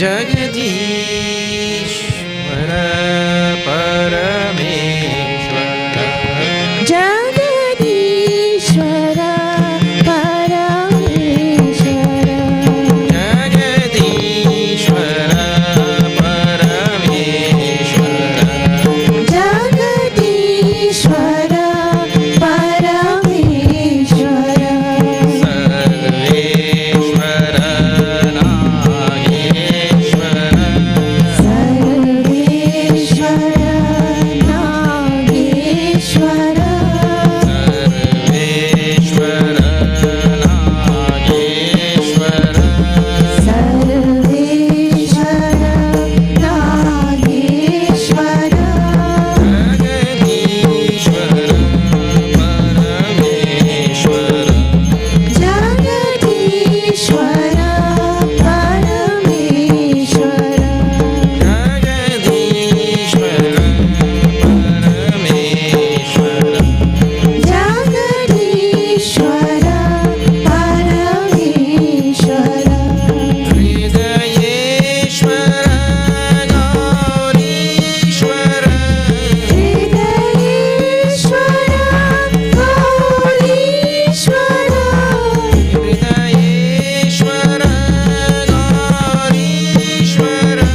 Jagadishwara Parameshwara Jagadishwara Parameshwara Jagadishwara Parameshwara Jagadishwara Parameshwara Sarveshwara Nageshwara Sarveshwara Nageshwara Sarveshwara Nageshwara Sarveshwara Nageshwara Jagadishwara Parameshwara Jagadishwara Parameshwara Jagadishwara Parameshwara Jagadishwara Parameshwara Hridayeshwara Gaurishwara Hridayeshwara Gaurishwara Hridayeshwara Gaurishwara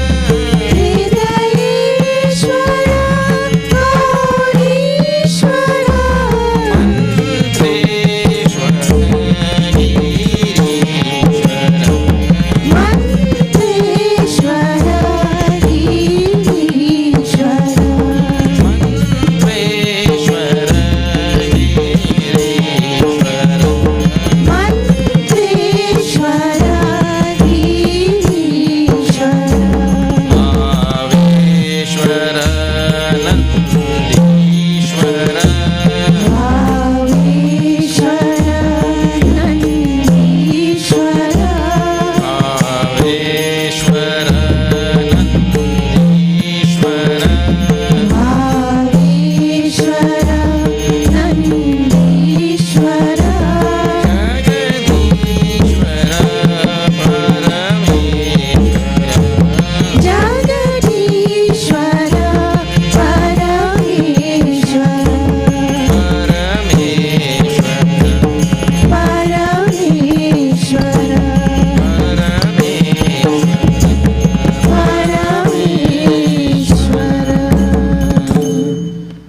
Hridayeshwara Gaurishwara Mantreshwara Girishwara Mantreshwara Girishwara Mantreshwara Girishwara Mantreshwara Girishwara Bhaveshwara Nandishwara Bhaveshwara Nandishwara Bhaveshwara Nandishwara Jagadishwara Parameshwara Parameshwara Parameshwara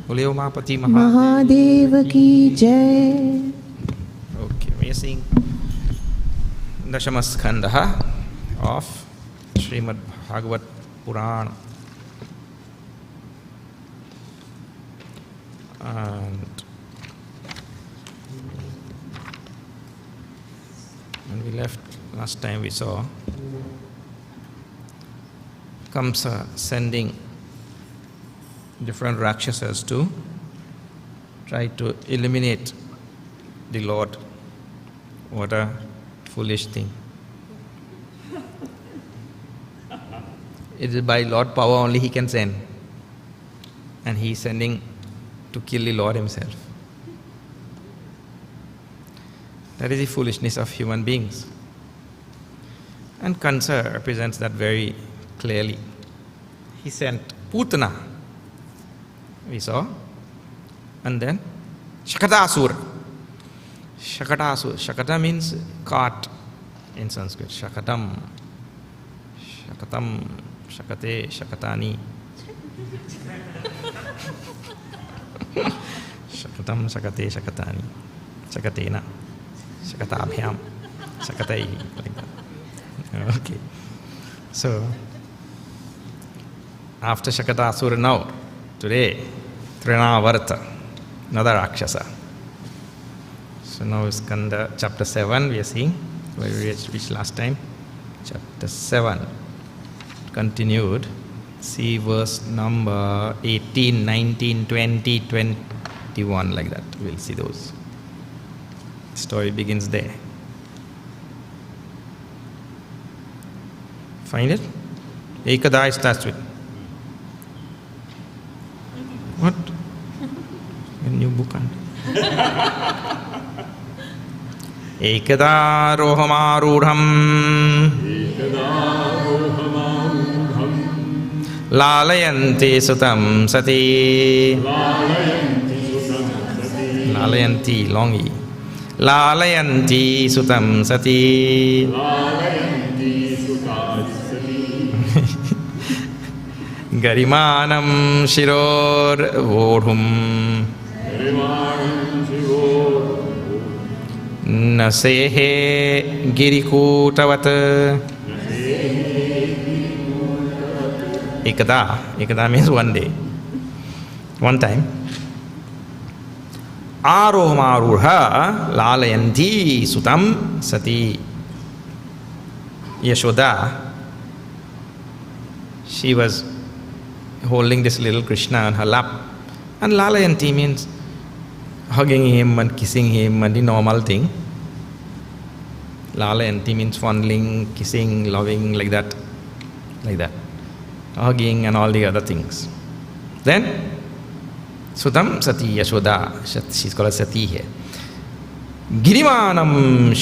Boleh Umapati Mahadev ki jai. Okay, we are seeing Dashamaskandha of Srimad Bhagavat Purana. And when we left last time, we saw Kamsa sending different Rakshasas to try to eliminate the Lord. What a foolish thing. It is by Lord power only he can send. And he is sending to kill the Lord himself. That is the foolishness of human beings. And Kansa represents that very clearly. He sent Putana, we saw, and then Shakatasura. Shakatasura. Shakata means cart in Sanskrit. Shakatam. Shakatam. Shakate. Shakatani. Shakatam. Shakate. Shakatani. Shakatena. Shakatabhyam. Shakatai. Like that. Okay. So, after Shakatasura now, today, Trinavarta, another Rakshasa. So now is Skanda chapter 7, we are seeing, where we reached last time. Chapter 7, continued. See verse number 18, 19, 20, 21, like that. We'll see those. The story begins there. Find it? Ekada starts with. What? A new book on Ekada rohamarudham Lalayanti sutam sati. Lalayanti, long E. Lalayanti sutam sati. Garimanam shiror vodhum. Nasehe girikutavat. Ekada means one day. One time. Arohmarurha lalayanti sutam sati. Yashoda, she was holding this little Krishna on her lap. And lalayanti means hugging him and kissing him and the normal thing. Lalayanti means fondling, kissing, loving, like that. Like that. Hugging and all the other things. Then, Sutam Sati Yashoda, she's called Sati here. Girimanam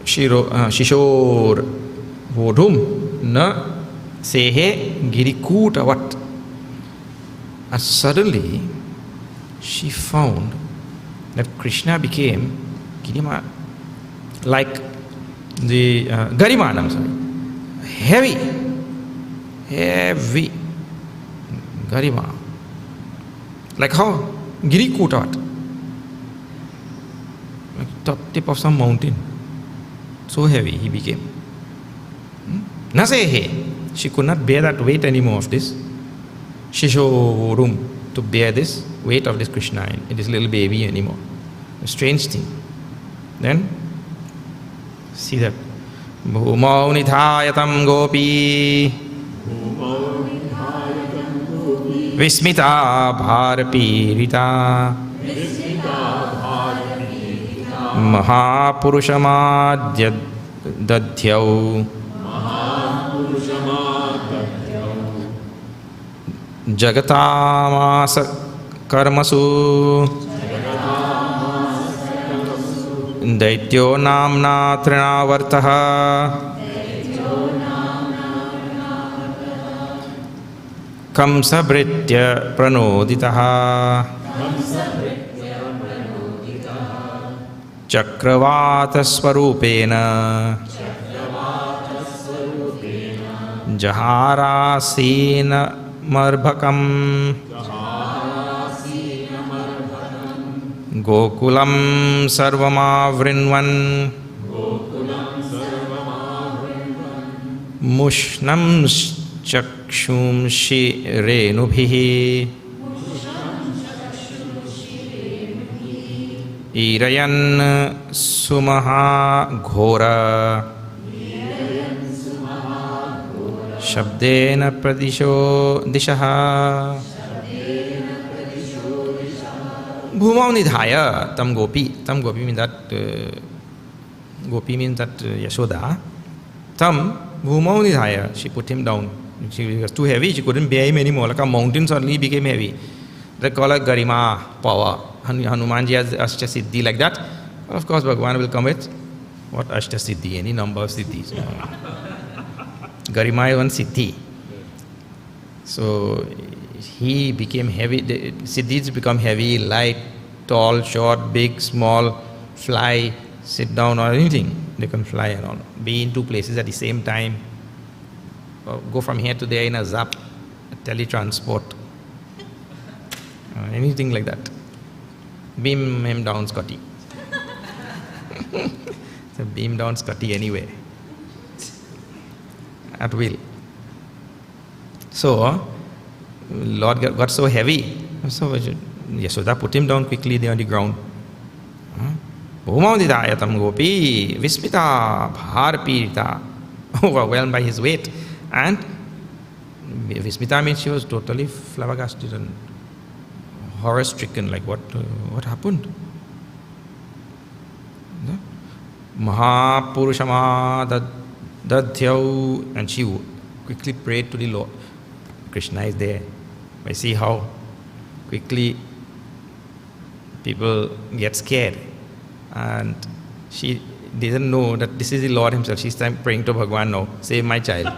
Shishor Vodhum Na Sehe Girikutavat. And suddenly, she found that Krishna became Girima, like the Garimanam, heavy Garima. Like how? Girikutavat. Like top tip of some mountain. So heavy he became. Nasehe. She could not bear that weight anymore of this. Shishorum, to bear this weight of this Krishna in this little baby anymore. A strange thing. Then, see that. Bhumau nithayatam gopi. Vismita bharapirita. Mahapurushamadya dadhyau. Jagatamasa karmasu. Daityo namna trinavartaha. Kamsabritya pranoditaha. Chakravata swarupena. Jaharasena Marbhakam. Gokulam sarvamavrinvan. Mushnam chakshum shirenubhihi. Irayan sumaha ghora. Shabdena pradisho dishaha. Bhumau nidhaya tam gopi. Tam gopi means that Yashoda. Tam bhumau nidhaya. She put him down. She was too heavy. She couldn't bear him anymore. Like a mountain suddenly became heavy. They call her Garima, power. Hanumanji has Ashta Siddhi like that. Of course, Bhagavan will come with what Ashta Siddhi, any number of Siddhis. Garima is one Siddhi. So he became heavy. The Siddhis become heavy, light, tall, short, big, small, fly, sit down or anything. They can fly around, be in two places at the same time, or go from here to there in a zap, a teletransport, anything like that. Beam him down, Scotty. So beam down Scotty anyway, at will. So Lord got so heavy, so Yashoda put him down quickly there on the ground. Bhumaudidayatam gopi vismita bharapirita, overwhelmed by his weight. And vismita means she was totally flabbergasted and horror-stricken, like what happened? Mahapurushamad dadhyau, and she quickly prayed to the Lord. Krishna is there. I see how quickly people get scared. And she didn't know that this is the Lord himself. She's praying to Bhagavan now, save my child.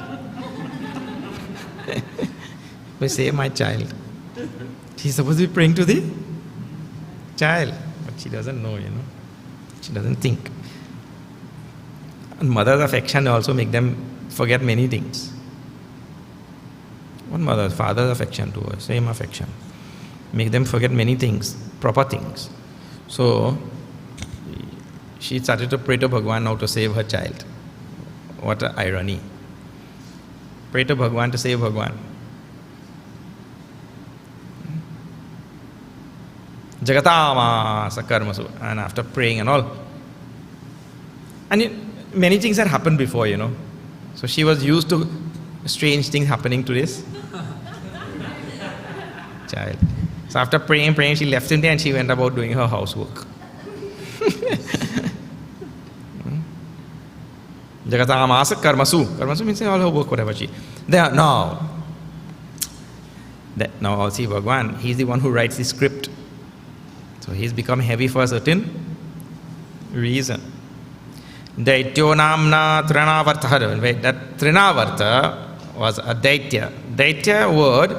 But save my child. She's supposed to be praying to the child, but she doesn't know, She doesn't think. And mother's affection also make them forget many things. One mother, father's affection to her, same affection. Make them forget many things, proper things. So, she started to pray to Bhagwan now to save her child. What an irony. Pray to Bhagwan to save Bhagwan. Jagatama sakarmasu. And after praying and all. And many things had happened before, So she was used to strange things happening to this child. So after praying, she left him there and she went about doing her housework. Jagatamasa karmasu. Karmasu means all her work, whatever she. There now. Now I'll see Bhagwan. He's the one who writes the script. So he's become heavy for a certain reason. Daityo namna trinavarta. That trinavarta was a daitya. Daitya word,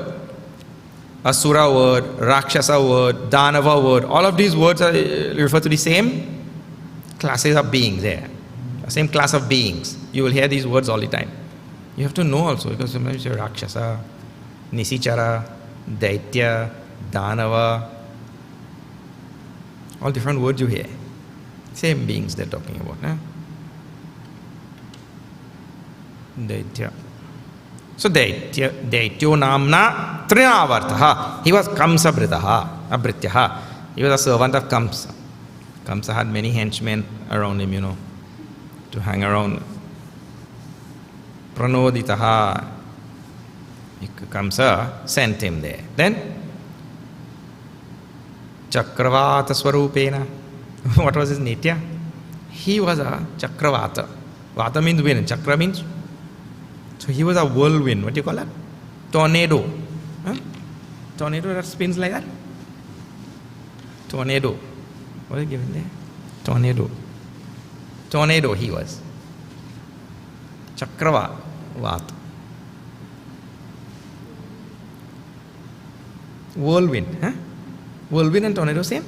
asura word, rakshasa word, danava word. All of these words are refer to the same classes of beings there. The same class of beings. You will hear these words all the time. You have to know also, because sometimes you say rakshasa, nisichara, daitya, danava. All different words you hear. Same beings they're talking about. Daitya. So Daityo namna trinavartaha. He was Kamsa abrityaha. He was a servant of Kamsa. Kamsa had many henchmen around him, to hang around. Pranoditaha. Kamsa sent him there. Then Chakravata Swarupena. What was his nitya? He was a Chakravata. Vata means wind, Chakra means. So he was a whirlwind. What do you call that? Tornado. Tornado that spins like that? Tornado. What is given there? Tornado. Tornado he was. Chakravata. Whirlwind. Whirlwind and tornado same?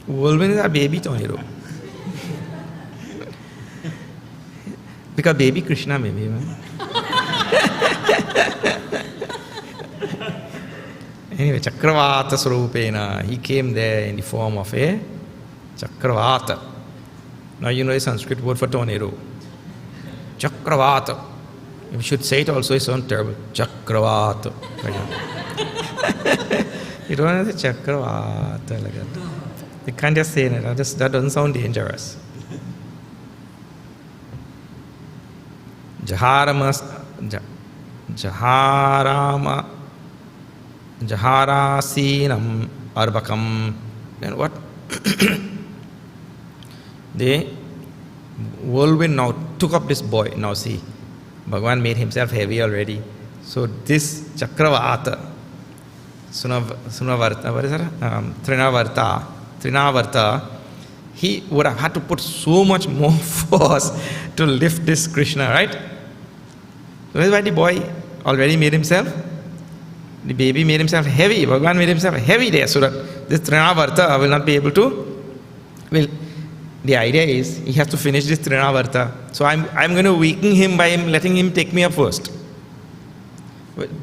Whirlwind is a baby tornado. Because baby Krishna maybe. Anyway, Chakravata Swarupena. He came there in the form of a Chakravata. Now you know the Sanskrit word for tornado. Chakravata. You should say it also, it sounds terrible. Chakravata. You don't have to say Chakravata like that. You can't just say it. That doesn't sound dangerous. Jaharasinam arbakam. Then what? The whirlwind now took up this boy. Now see, Bhagavan made himself heavy already. So this Chakravata, Sunavarta, what is that? Trinavarta, he would have had to put so much more force to lift this Krishna, right? So that's why the boy already made himself, the baby made himself heavy. Bhagavan made himself heavy there so that this Trinavarta will not be able to, the idea is he has to finish this Trinavarta. So I'm going to weaken him by letting him take me up first.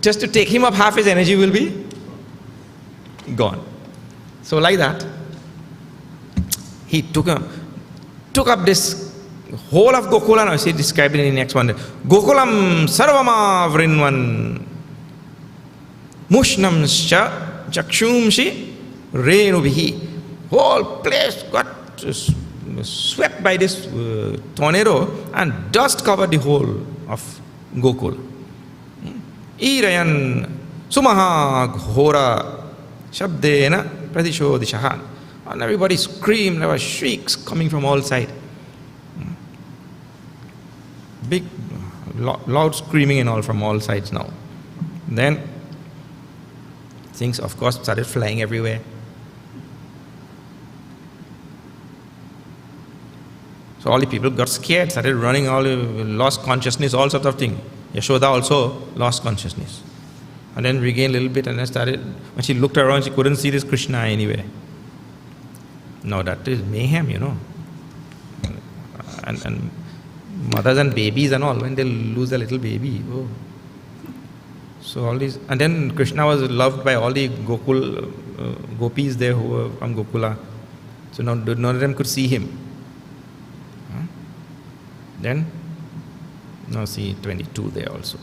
Just to take him up, half his energy will be gone. So like that, he took up this whole of Gokula. Now see, described in the next one. Gokulam sarvama vrinvan mushnamscha chakshumshi renubihi. Whole place got swept by this tornado and dust covered the whole of Gokul. Irayan sumaha ghora shabdena pradishodishahan. And everybody screamed, there were shrieks coming from all sides. Big, loud screaming and all from all sides now. Then things, of course, started flying everywhere. So all the people got scared, started running, all lost consciousness, all sorts of things. Yashoda also lost consciousness. And then regained a little bit and then started, when she looked around, she couldn't see this Krishna anywhere. Now that is mayhem, And mothers and babies and all, when they lose a little baby, oh. So all these, and then Krishna was loved by all the gopis there who were from Gokula. So now none of them could see him. Then, now see 22 there also.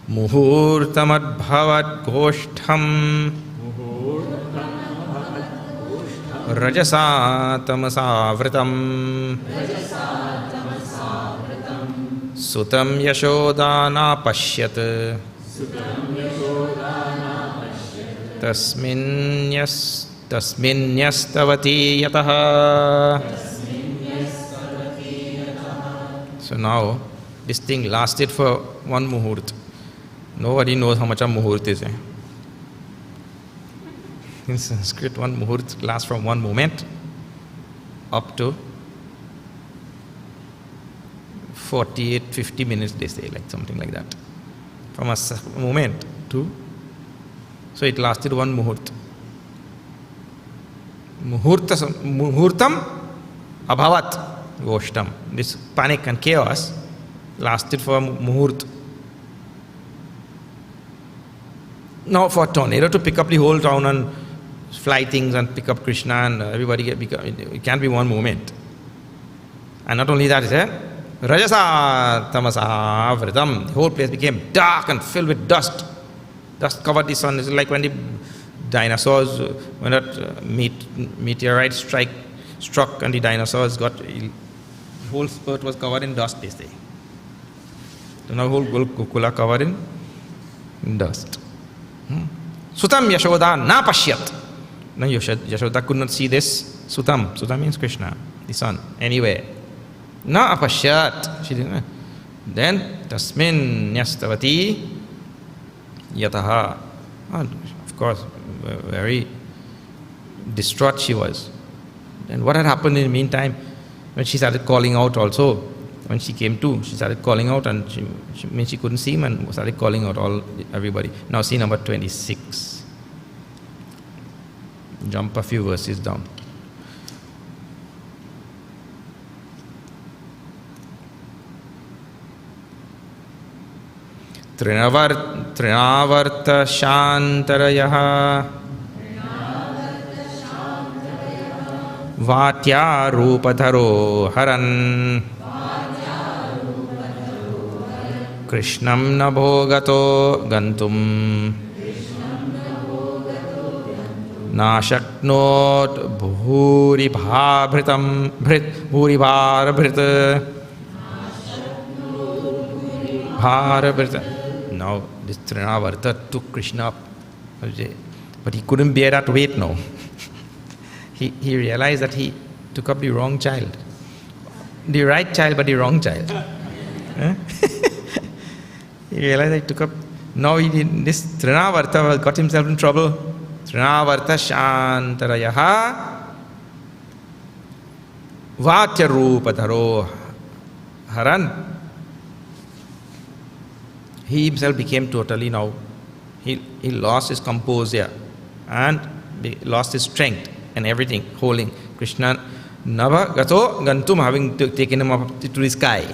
Muhurtamadbhavat goshtham rajasa tamasavritam sutam yashodana pashyat tasminyastavati yataha. So now this thing lasted for one muhurt. Nobody knows how much a muhurt is. In Sanskrit, one muhurt lasts from one moment up to 48, 50 minutes, they say, like something like that. From a moment to, so it lasted one muhurt. Muhurtam abhavat goshtam. This panic and chaos lasted for a muhurt. Now for a tornado to pick up the whole town and fly things and pick up Krishna and everybody, it can't be one moment. And not only that, Rajasa tamasa vritam. The whole place became dark and filled with dust. Dust covered the sun. It's like when the dinosaurs, when that meteorite struck and the dinosaurs got, the whole earth was covered in dust, they say. So now whole Gokula covered in dust. Sutam Yashoda na pashyat. Now Yashoda could not see this Sutam. Sutam means Krishna, the son, anywhere. Na apashyat. She didn't. Then tasmin yastavati yataha. Of course, very distraught she was. Then what had happened in the meantime, when she started calling out also, when she came to, she started calling out and she couldn't see him and started calling out everybody. Now see number 26. Jump a few verses down. Trinavarta shantarayaha vatya rupadharo haran Krishnam nabhogato gantum nashaknot bhuribhabhritam bhuribharabhrit bharabhrit. Now this Trinavarta took Krishna up, but he couldn't bear that weight now. He realized that he took up the wrong child. The right child, but the wrong child. He realized that he took up. Now this Trinavarta got himself in trouble. Trinavarta shantarayaha vatya rupadharo haran. He himself became totally now, he lost his composure and lost his strength and everything, holding Krishna nabhagato gantum, having taken him up to the sky.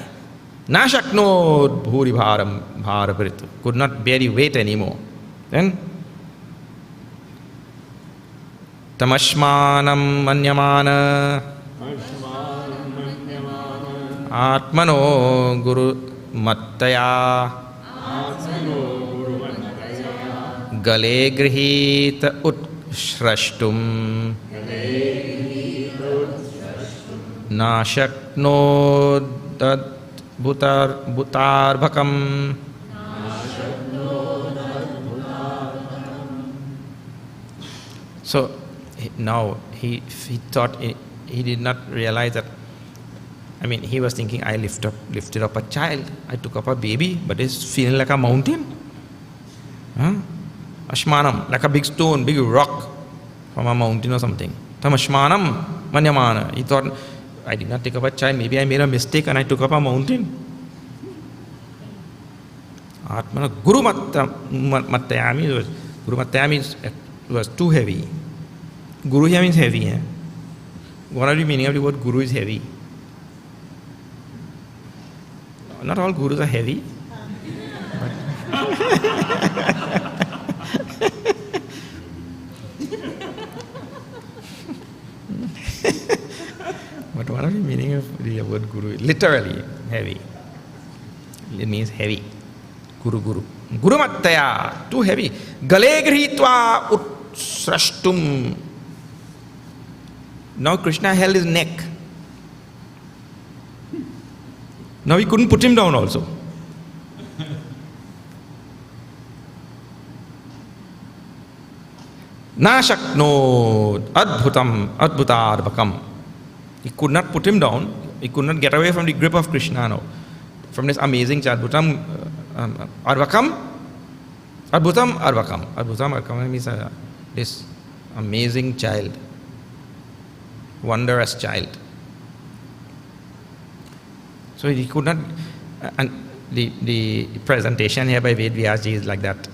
Nashakno bhuri bharabhrit, could not bear the weight anymore. Then tamashmanam manyamana atmano guru mattaya gale grihita utshrashtum nashakno tad bhutarbhakam. So now he thought, he did not realize that, he was thinking, I lifted up a child, I took up a baby, but it's feeling like a mountain. Ashmanam, like a big stone, big rock. from a mountain or something. Tamashmanam manyamana. He thought, I did not take up a child, maybe I made a mistake and I took up a mountain. Atmana Guru Mattayami was too heavy. Guru here means heavy. Eh? What are the meaning of the word Guru is heavy? Not all Gurus are heavy. But what are the meaning of the word Guru? Literally heavy. It means heavy. Guru. Guru Mattaya, too heavy. Gale grihitva utsrashtum. Now Krishna held his neck. Now he couldn't put him down also. Na shaknod adbhutadbakam. He could not put him down. He could not get away from the grip of Krishna now. From this amazing child. Adbhutam Arbakam means this amazing child. Wondrous child. So he could not, and the presentation here by Ved Vyasji is like that.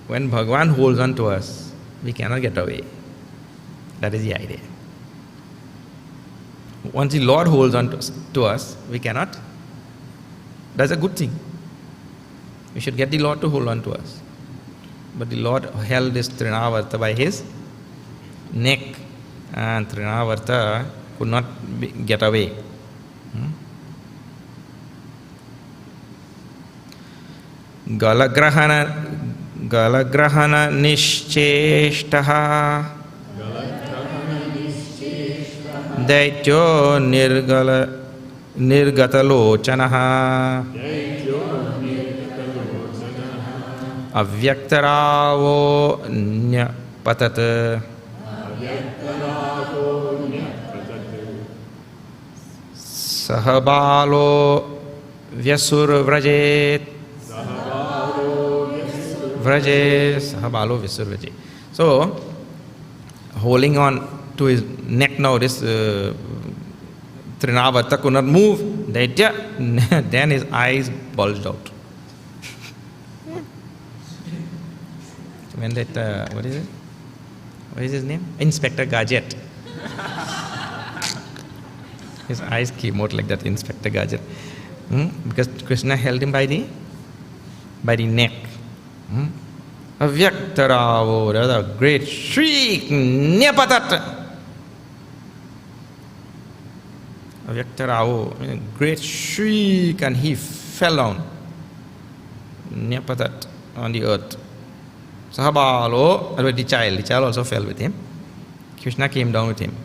When Bhagavan holds on to us, we cannot get away. That is the idea. Once the Lord holds on to us, we cannot. That's a good thing. We should get the Lord to hold on to us. But the Lord held this Trinavarta by his neck, and Trinavarta could not get away. Galagrahana nishcheshtaha daityo nirgatalochanaha avyaktaravo nyapatat sahabalo vyasur vrajet sahabalo vyasur vrajet. So holding on to his neck now, this Trinavarta could not move. Then his eyes bulged out. When that, what is it? What is his name? Inspector Gadget. His eyes came out like that, Inspector Gadget. Because Krishna held him by the neck. Avyaktaravo, there was a great shriek, Nyapatat. Avyaktaravo, a great shriek, and he fell down. Nyapatat, on the earth. Sahabalo, the child also fell with him. Krishna came down with him.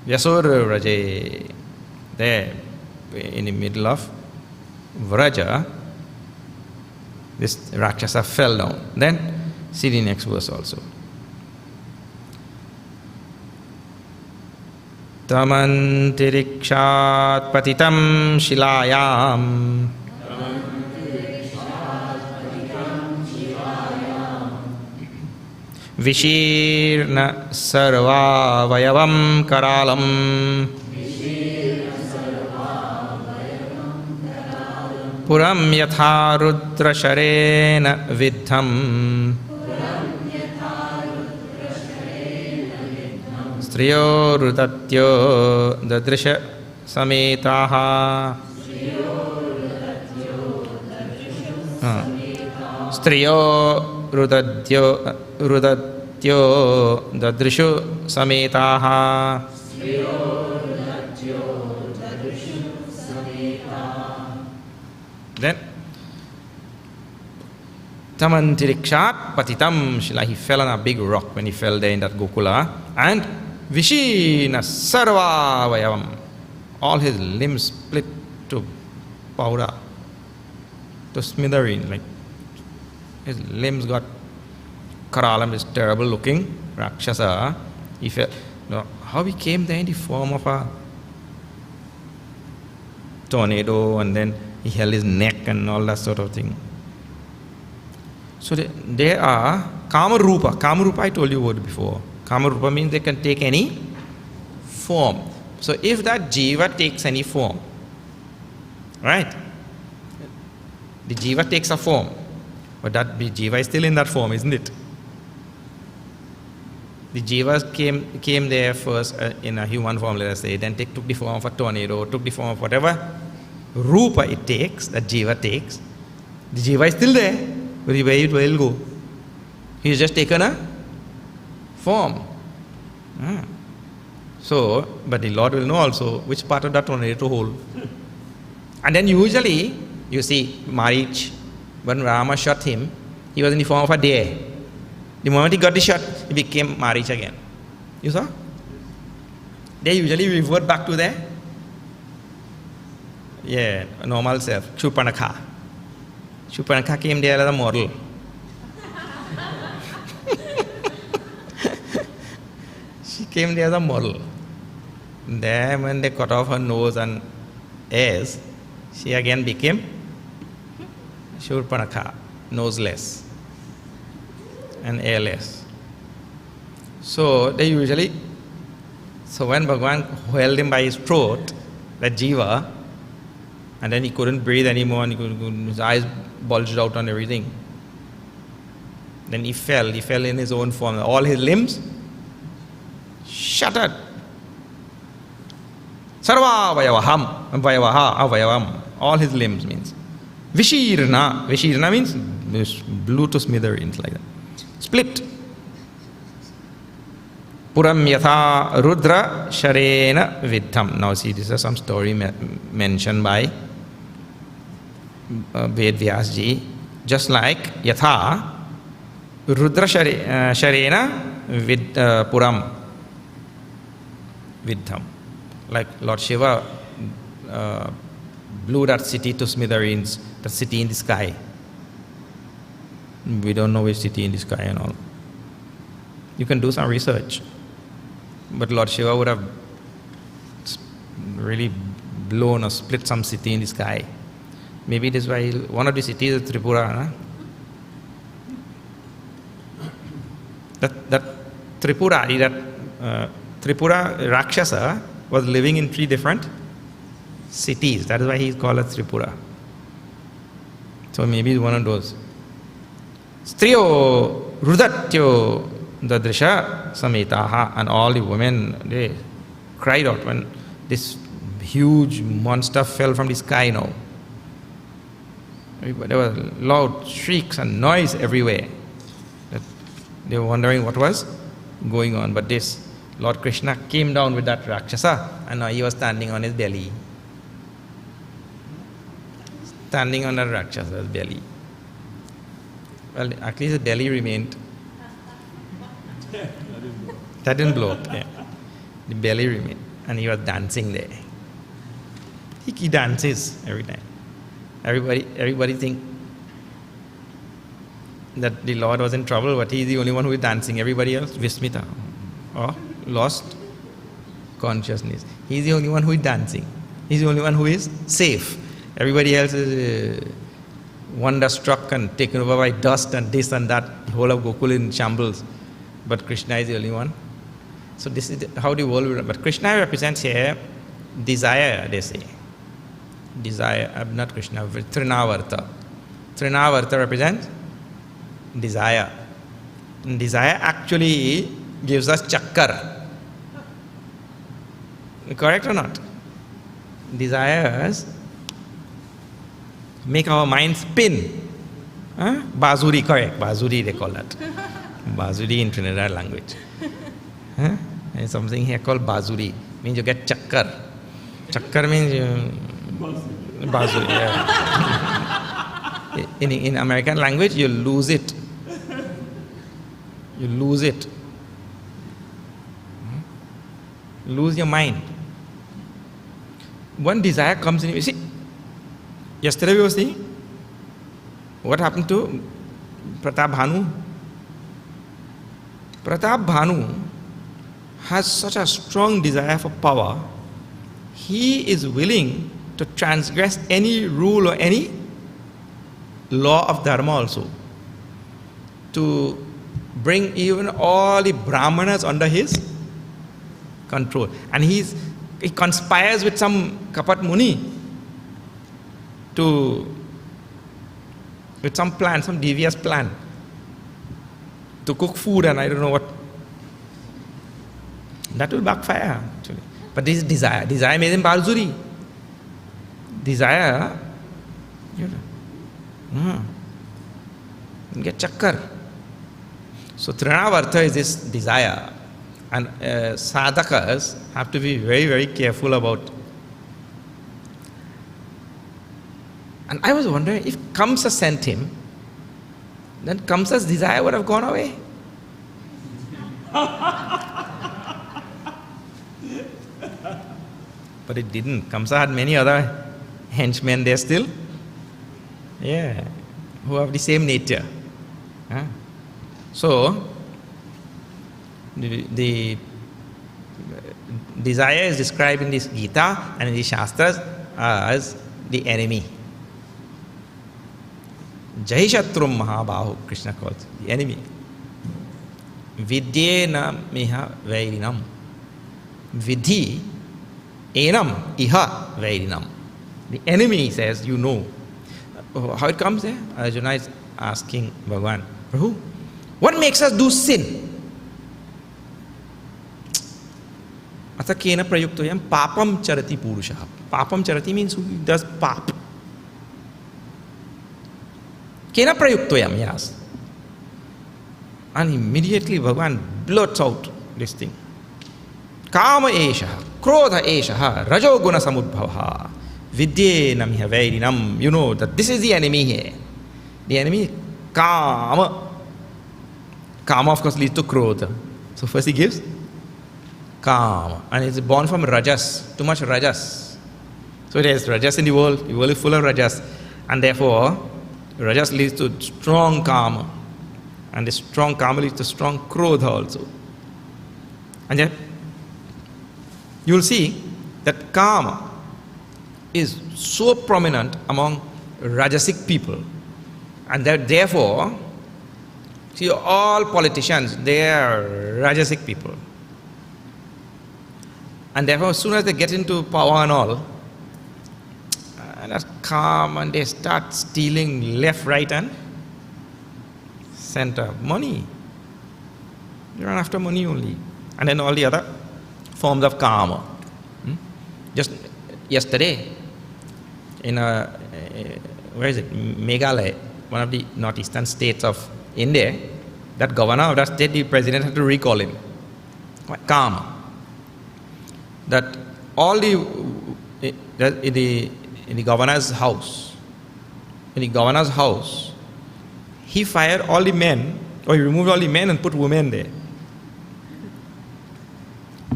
Vyasur Vraje, there in the middle of Vraja, this Rakshasa fell down. Then see the next verse also. Tamantirikshat patitam shilayam Vishirna sarva vayavam karalam Puram yatha rudra sharena vidham Striyo rudatyo dadrisha sametaha Striyo rudatyo dadrishu sametaha Then Tamantirikshat patitam shila, he fell on a big rock when he fell there in that Gokula, and Vishina sarva vayavam, all his limbs split to powder, to smithereen, like his limbs got Karalam, is terrible looking Rakshasa. He fell. Now, how he came there in the form of a tornado, and then he held his neck and all that sort of thing. So they are Kama Rupa. Kama Rupa, I told you word before. Kama Rupa means they can take any form. So if that jiva takes any form, right? The jiva takes a form, but that jiva is still in that form, isn't it? The jivas came there first in a human form, let us say, then took the form of a tornado, took the form of whatever rupa it takes, that jiva takes. The jiva is still there, but where it will go? He has just taken a form. So, but the Lord will know also which part of that tornado to hold. And then usually, you see, Marich, when Rama shot him, he was in the form of a deer. The moment he got the shot, he became Marich again. You saw? They usually revert back to their normal self. Chupanaka. Chupanaka came there as a model. She came there as a model. Then when they cut off her nose and ears, she again became Shurpanaka, noseless and airless. So they usually, when Bhagavan held him by his throat, that jiva, and then he couldn't breathe anymore and his eyes bulged out and everything. Then he fell in his own form. All his limbs shattered. Sarva vayavaham, vayavaha, avayavam. All his limbs means. Vishirna. Vishirna means blew to smithereens like that. Split. Puram yatha rudra sharena vidham. Now see, this is some story mentioned by Ved Vyasji. Just like yatha rudra sharena puram vidham. Like Lord Shiva blew that city to smithereens, the city in the sky. We don't know which city in the sky and all. You can do some research. But Lord Shiva would have really blown or split some city in the sky. Maybe this is why one of the cities is Tripura. That Tripura Rakshasa was living in 3 different cities. That is why he is called as Tripura. So maybe it's one of those. Striyo rudatyo dadrisha sametaha, and all the women, they cried out when this huge monster fell from the sky now. There were loud shrieks and noise everywhere. They were wondering what was going on. But this Lord Krishna came down with that Rakshasa, and now he was standing on his belly. Standing on that Rakshasa's belly. Well, at least his belly remained. That didn't blow up. Yeah. The belly remained. And he was dancing there. He dances every time. Everybody think that the Lord was in trouble, but he's the only one who is dancing. Everybody else, Vismita, or lost consciousness. He's the only one who is dancing. He's the only one who is safe. Everybody else is wonderstruck and taken over by dust and this and that. The whole of Gokul in shambles. But Krishna is the only one. So this is how the world will. But Krishna represents here desire, they say. Desire, not Krishna, Trinavarta. Trinavarta represents desire. And desire actually gives us chakkar. Correct or not? Desires make our mind spin. Bazuri, correct. Bazuri they call that. Bazuri in Trinidad language. There's something here called bazuri. Means you get chakkar. Chakkar means bazuri. Yeah. In American language, you lose it. You lose it. Lose your mind. One desire comes in. You see, yesterday we were seeing what happened to Pratap Bhanu. Pratap Bhanu has such a strong desire for power. He is willing to transgress any rule or any law of dharma also. to bring even all the Brahmanas under his control. And he conspires with some Kapat Muni with some plan, some devious plan to cook food and I don't know what. That will backfire actually. But this is desire. Desire made him Balzuri. Desire, get chakkar. So Trinavartha is this desire. And sadhakas have to be very, very careful about. And I was wondering, if Kamsa sent him, then Kamsa's desire would have gone away. But it didn't. Kamsa had many other henchmen there still. Yeah. Who have the same nature. So, the desire is described in this Gita and in the Shastras as the enemy. Ch7.30 Mahabahu, Krishna calls it, the enemy. Vidyena miha vairinam. Vidhi enam iha vairinam. The enemy, he says, you know. How it comes there? Arjuna is asking Bhagavan, Prabhu, what makes us do sin? Ata kena prayuktoyam papam charati purushaha. Papam charati means who does pap. Kena prayuktoyam, yes. And immediately Bhagavan blurts out this thing. Kama eshaha, krodha eshaha, rajoguna samudbhavaha, vidye namiha vairinam. You know that this is the enemy here. The enemy is kama. Kama, of course, leads to krodha. So first he gives kama. And it's born from rajas, too much rajas. So there is rajas in the world is full of rajas. And therefore, rajas leads to strong kama. And the strong kama leads to strong krodha also. And then you will see that kama is so prominent among rajasic people. And that therefore, see, all politicians, they are rajasic people. And therefore, as soon as they get into power and all, and that's calm, and they start stealing left, right, and center. Money. They run after money only. And then all the other forms of karma. Just yesterday, in where is it? Meghalaya, one of the northeastern states of India, that governor of that state, the president had to recall him. Karma. That all in the governor's house, he fired all the men, or he removed all the men and put women there.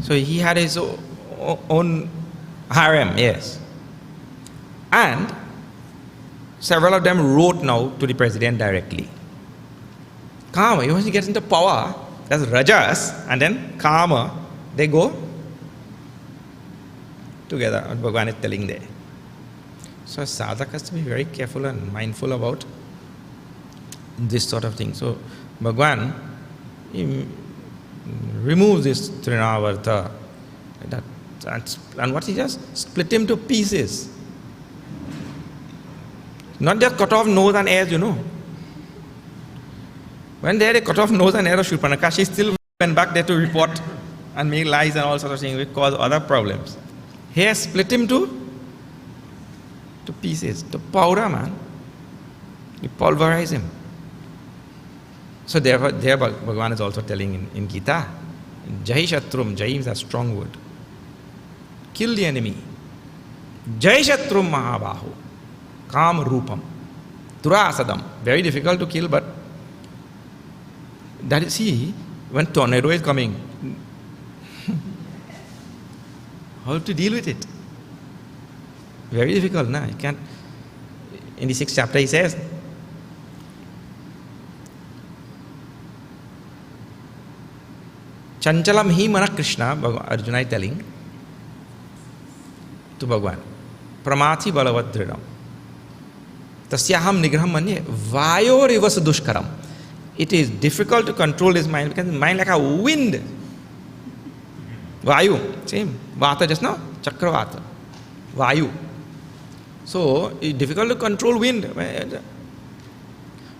So he had his own harem, yes. And several of them wrote now to the president directly. Karma, once he gets into power, that's rajas, and then karma, they go together, what Bhagavan is telling there. So sadhaka has to be very careful and mindful about this sort of thing. So Bhagavan removes this Trinavartha, and what he does? Split him to pieces. Not just cut off nose and ears, you know. When they had cut off nose and ear of Shurpanakha, she still went back there to report and make lies and all sorts of things which cause other problems. Here, split him to pieces, to powder, man. You pulverize him. So therefore, there Bhagavan is also telling in Gita, Ch7.30, Jai is a strong word. Kill the enemy. Ch7.30 Mahabahu, Kam Rupam, Durasadam. Very difficult to kill, but that is, see, when tornado is coming, how to deal with it? Very difficult, na? You can't. In the 6th chapter he says, Chanchalam hi mana Krishna, Arjuna is telling to Bhagavan, Pramati balavadridam, tasyaham nigraham manye, vayor ivas dushkaram. it is difficult to control his mind because mind like a wind. Vayu, same. Vata just now, Chakravata. Vayu. So it's difficult to control wind.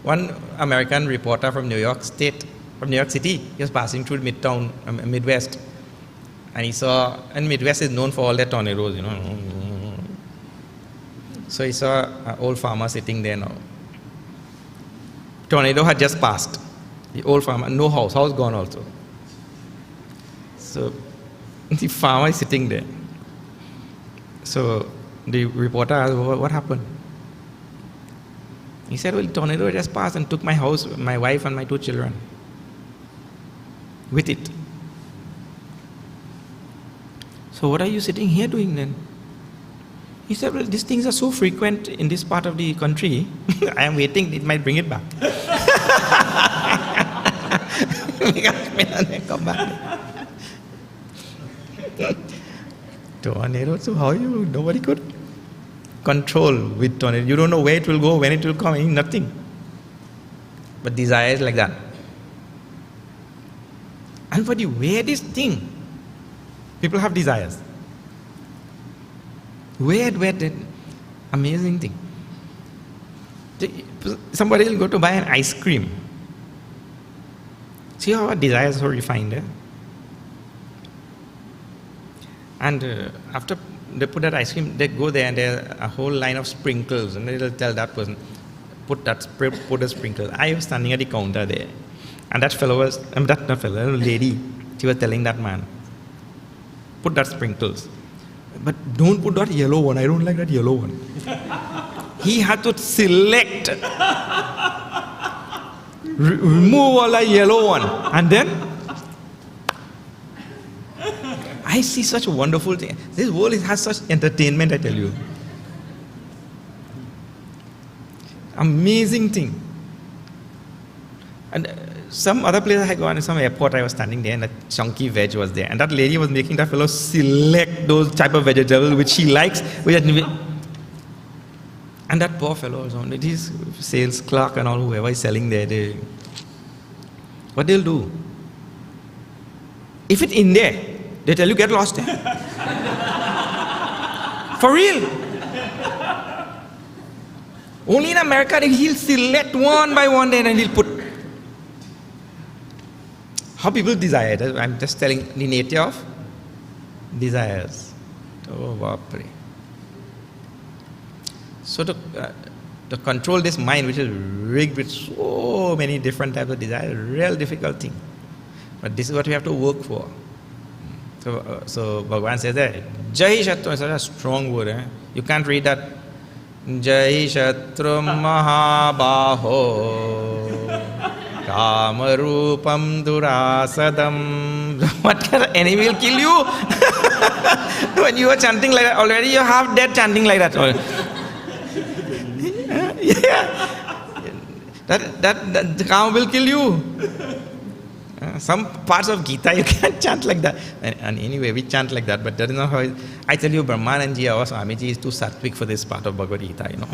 One American reporter from New York State, from New York City, he was passing through Midtown, Midwest, and he saw, and Midwest is known for all their tornadoes, you know. So he saw an old farmer sitting there now. Tornado had just passed. The old farmer, no house gone also. So the farmer is sitting there. So the reporter asked, what happened? He said, well, tornado just passed and took my house, my wife and my 2 children with it. So what are you sitting here doing then? He said, well, these things are so frequent in this part of the country, I am waiting, it might bring it back. Come back. Tornado, so how you, nobody could control with tornado. You don't know where it will go, when it will come, nothing. But desire is like that. And for the weirdest thing, people have desires. Weird, amazing thing. Somebody will go to buy an ice cream. See how our desires are so refined, eh? And after they put that ice cream, they go there and there's a whole line of sprinkles, and they'll tell that person, put a sprinkle. I was standing at the counter there, and that fellow was, a lady, she was telling that man, put that sprinkles. But don't put that yellow one, I don't like that yellow one. He had to select, remove all the yellow one, and then I see such a wonderful thing. This world has such entertainment, I tell you. Amazing thing. And some other place I had gone, some airport I was standing there and a chunky veg was there. And that lady was making that fellow select those type of vegetables which she likes. And that poor fellow was on it. His sales clerk and all, whoever is selling there, what they'll do? If it's in there, they tell you get lost there. For real. Only in America he'll select one by one there and he'll put. How people desire. I'm just telling the nature of desires. Oh, vapre. So to control this mind which is rigged with so many different types of desires, a real difficult thing. But this is what we have to work for. So Bhagavan says that Jai Shatru is such a strong word. Eh? You can't read that. Jai Shatru Mahabaho Kamarupam Durasadam. What kind of enemy will kill you? When you are chanting like that, already you're half dead chanting like that. Yeah. That Kama will kill you. Some parts of Gita you can't chant like that. And anyway, we chant like that, but that is not how I tell you, Brahmananji, our Swamiji is too sattvic for this part of Bhagavad Gita, you know.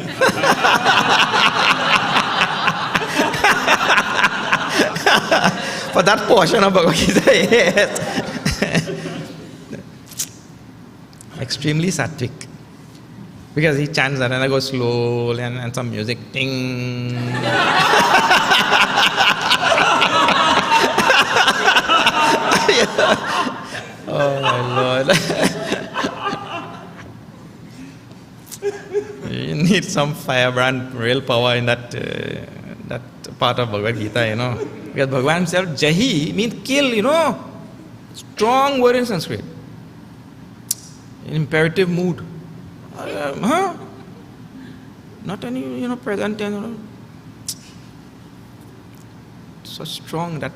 For that portion of Bhagavad Gita, yes. Extremely sattvic. Because he chants that and I go slowly and some music, ting. Oh my Lord. You need some firebrand, real power in that part of Bhagavad Gita, you know. Because Bhagavan himself, Jahi means kill, you know. Strong word in Sanskrit. In imperative mood. Not any, you know, present tense, you know. So strong that.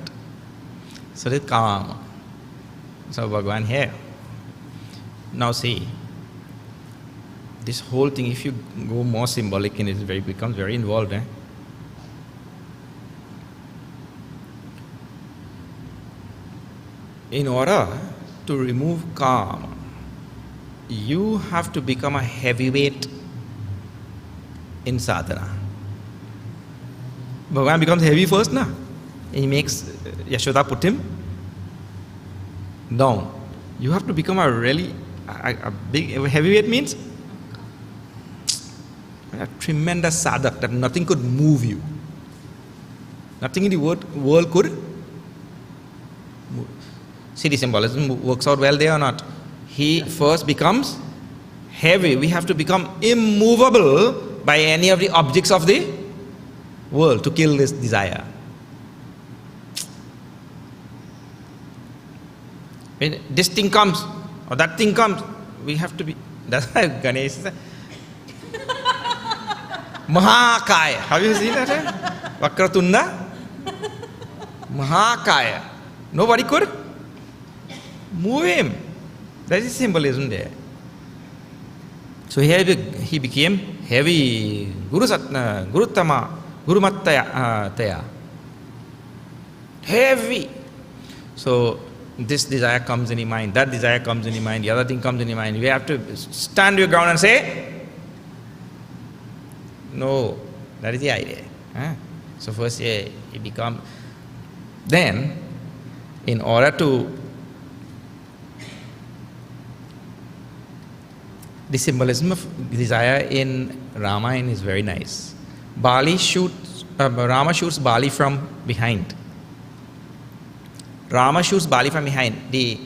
So that's calm. So Bhagavan here. Now see, this whole thing, if you go more symbolic in it, becomes very involved. Eh? In order to remove calm, you have to become a heavyweight in sadhana. Bhagavan becomes heavy first, na? He makes Yashoda put him down. You have to become a really a big heavyweight means a tremendous sadhak that nothing could move you. Nothing in the world could move. See, the symbolism works out well there or not? He first becomes heavy. We have to become immovable by any of the objects of the world to kill this desire. When this thing comes or that thing comes, we have to be. That's why Ganesh says, Mahakaya. Have you seen that? Vakratunda? Mahakaya. Nobody could move him. That is symbolism there. So here he became heavy, Guruttama, Gurumattaya, heavy. So this desire comes in your mind, that desire comes in your mind, the other thing comes in your mind. You have to stand your ground and say, no, that is the idea. So first you become, then in order to, the symbolism of desire in Ramayana is very nice. Rama shoots Bali from behind. Rama shoots Bali from behind. The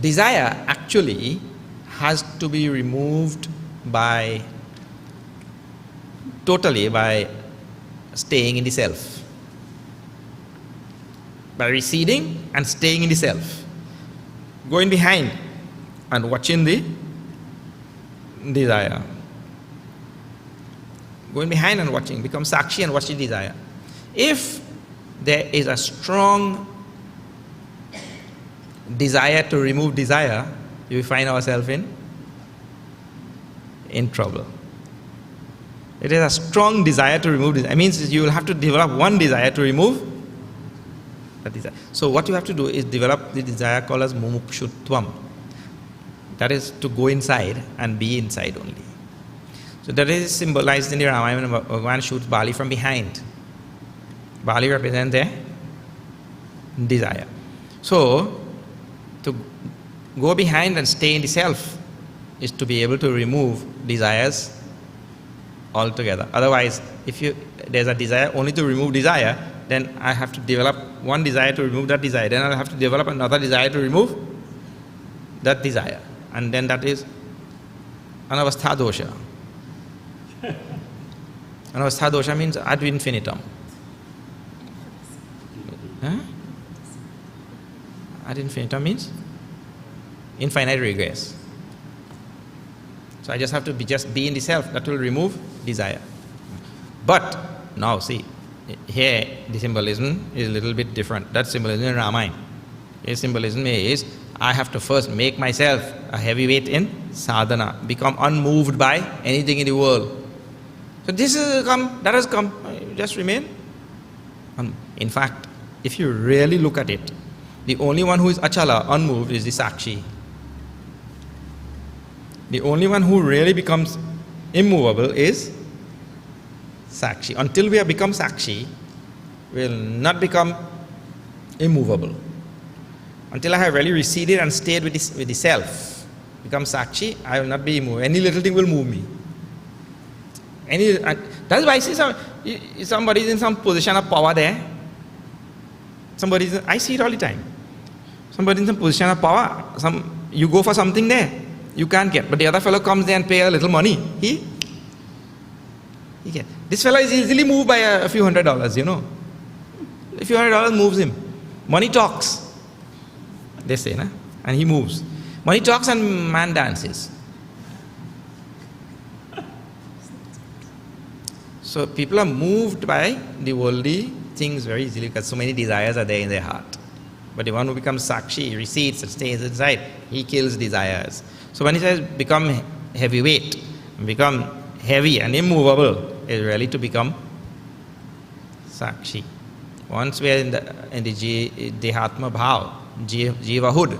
desire actually has to be removed totally by staying in the self. By receding and staying in the self. Going behind and watching the desire. Going behind and watching, become Sakshi and watching desire. If there is a strong desire to remove desire, you will find ourselves in trouble. It is a strong desire to remove desire. It means you will have to develop one desire to remove that desire. So what you have to do is develop the desire called as mumukshutvam. That is to go inside and be inside only. So that is symbolized in the Ramayana when Bhagavan shoots Bali from behind. Bali represents their desire. So to go behind and stay in the self is to be able to remove desires altogether. Otherwise, if there's a desire only to remove desire, then I have to develop one desire to remove that desire. Then I'll have to develop another desire to remove that desire. And then that is anavastha dosha. Anavastha dosha means ad infinitum. Ad infinitum means infinite regress. So I just have to be in the self. That will remove desire. But now see, here the symbolism is a little bit different. That symbolism in Ramayana. Here symbolism is I have to first make myself a heavyweight in sadhana, become unmoved by anything in the world. So this has come, that has come, just remain. In fact, if you really look at it, the only one who is achala, unmoved, is the Sakshi. The only one who really becomes immovable is Sakshi. Until we have become Sakshi, we will not become immovable. Until I have really receded and stayed with the self, become Sakshi, I will not be immovable. Any little thing will move me. That's why I see somebody is in some position of power there. I see it all the time. Somebody in some position of power, you go for something there, you can't get. But the other fellow comes there and pay a little money. He gets. This fellow is easily moved by a few $100s, you know. A few $100 moves him. Money talks, they say, na? And he moves. Money talks and man dances. So people are moved by the worldly things very easily because so many desires are there in their heart. But the one who becomes Sakshi, recedes and stays inside, he kills desires. So when he says become heavyweight, become heavy and immovable, is really to become Sakshi. Once we are in the Dehatma Bhav, Jivahood,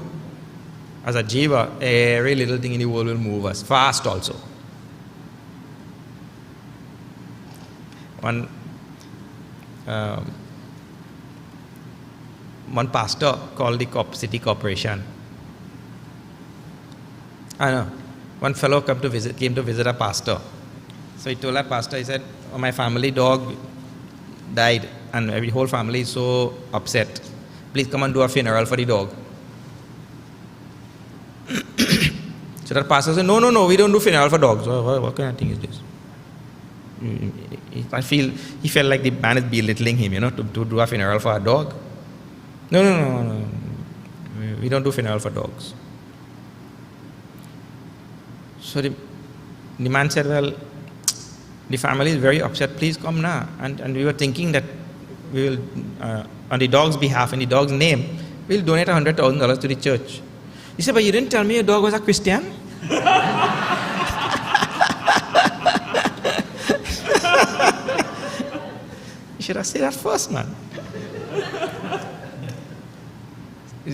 as a Jiva, every little thing in the world will move us, fast also. one pastor called the city corporation. I know. One fellow came to visit a pastor. So he told that pastor, he said, "Oh, my family dog died and every whole family is so upset. Please come and do a funeral for the dog." So that pastor said, no, we don't do funeral for dogs. What kind of thing is this? He felt like the man is belittling him, to do a funeral for a dog. No. We don't do funeral for dogs. So the man said, well, the family is very upset, please come now. And we were thinking that we will, on the dog's behalf, in the dog's name, we'll donate $100,000 to the church. He said, but you didn't tell me your dog was a Christian? You should have said that first, man.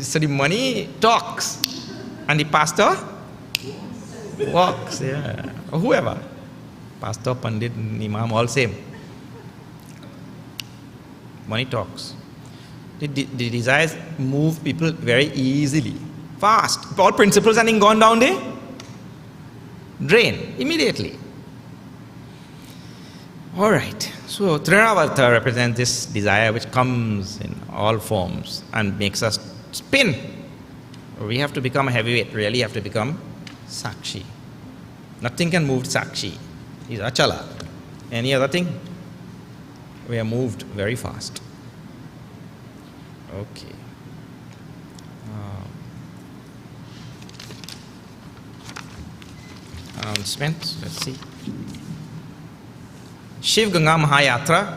So the money talks, and the pastor walks, yeah. Or whoever. Pastor, Pandit, Imam, all same. Money talks. The desires move people very easily, fast. All principles and gone down there, drain immediately. All right. So Trinidad represents this desire which comes in all forms and makes us spin. We have to become a heavyweight. Really have to become Sakshi. Nothing can move Sakshi. He's Achala. Any other thing? We are moved very fast. Okay. Announcements. Let's see. Shiv Ganga Mahayatra